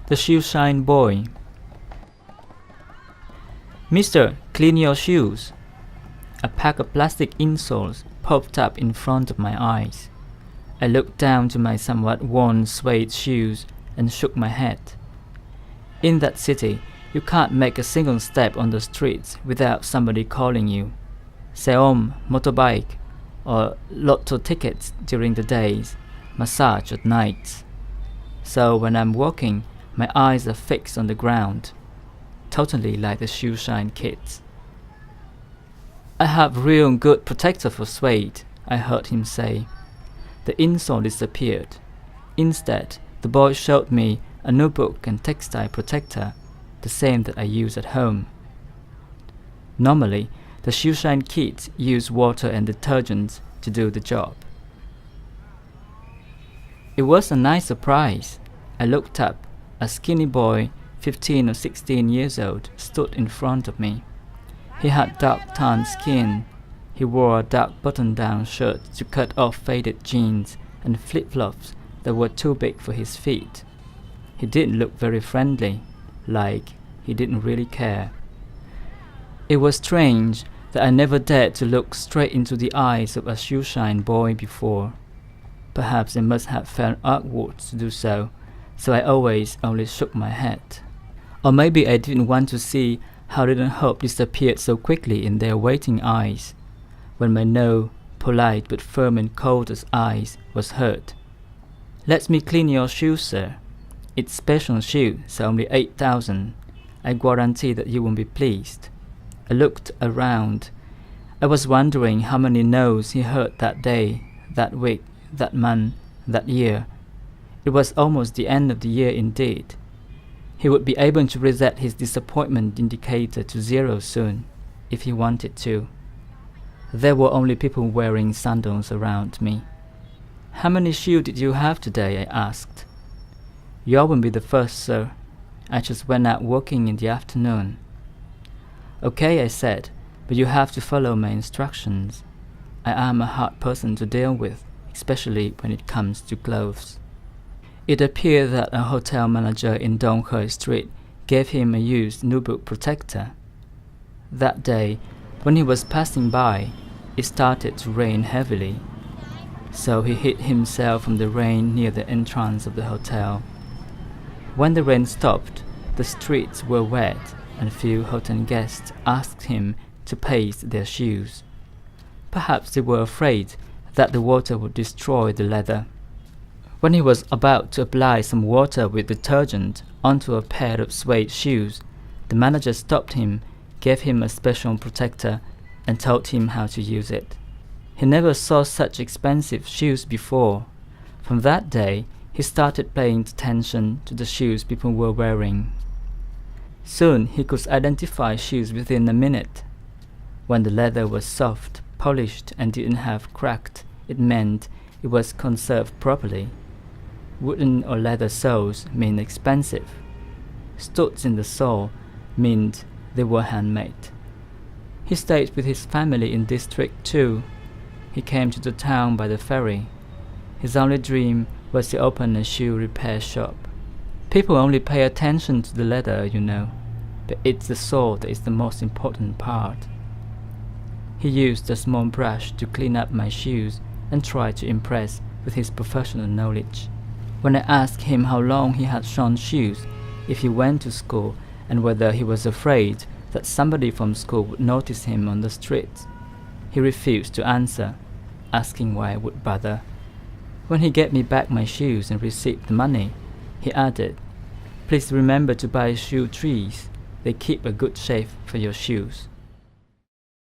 The Shoeshine Boy. "Mister, clean your shoes." A pack of plastic insoles popped up in front of my eyes. I looked down to my somewhat worn suede shoes and shook my head. In that city, you can't make a single step on the streets without somebody calling you "Seom, motorbike," or lotto tickets during the days, massage at night. So when I'm walking, my eyes are fixed on the ground, totally like the Shoeshine kids. "I have real good protector for suede," I heard him say. The insole disappeared. Instead, the boy showed me a notebook and textile protector, the same that I use at home. Normally, the Shoeshine kids use water and detergent to do the job. It was a nice surprise. I looked up. A skinny boy, 15 or 16 years old, stood in front of me. He had dark tanned skin. He wore a dark button-down shirt to cut off faded jeans and flip-flops that were too big for his feet. He didn't look very friendly, like he didn't really care. It was strange that I never dared to look straight into the eyes of a Shoeshine boy before. Perhaps I must have felt awkward to do so I always only shook my head. Or maybe I didn't want to see how little hope disappeared so quickly in their waiting eyes, when my no, polite but firm and cold as ice was heard. "Let me clean your shoes, sir. It's special shoe, so only 8,000. I guarantee that you won't be pleased." I looked around. I was wondering how many no's he heard that day, that week, that month, that year. It was almost the end of the year indeed. He would be able to reset his disappointment indicator to 0 soon, if he wanted to. There were only people wearing sandals around me. "How many shoes did you have today?" I asked. "You won't be the first, sir. I just went out walking in the afternoon." "Okay," I said, "but you have to follow my instructions. I am a hard person to deal with, especially when it comes to clothes." It appeared that a hotel manager in Dong Khoi Street gave him a used notebook protector. That day, when he was passing by, it started to rain heavily, so he hid himself from the rain near the entrance of the hotel. When the rain stopped, the streets were wet, and few hotel guests asked him to paste their shoes. Perhaps they were afraid that the water would destroy the leather. When he was about to apply some water with detergent onto a pair of suede shoes, the manager stopped him, gave him a special protector, and told him how to use it. He never saw such expensive shoes before. From that day, he started paying attention to the shoes people were wearing. Soon he could identify shoes within a minute. When the leather was soft, polished, and didn't have cracked, it meant it was conserved properly. Wooden or leather soles mean expensive. Studs in the sole meant they were handmade. He stayed with his family in District 2. He came to the town by the ferry. His only dream was to open a shoe repair shop. People only pay attention to the leather, you know, but it's the sole that is the most important part. He used a small brush to clean up my shoes and tried to impress with his professional knowledge. When I asked him how long he had shone shoes, if he went to school, and whether he was afraid that somebody from school would notice him on the street, he refused to answer, asking why I would bother. When he gave me back my shoes and received the money, he added, "Please remember to buy shoe trees. They keep a good shape for your shoes."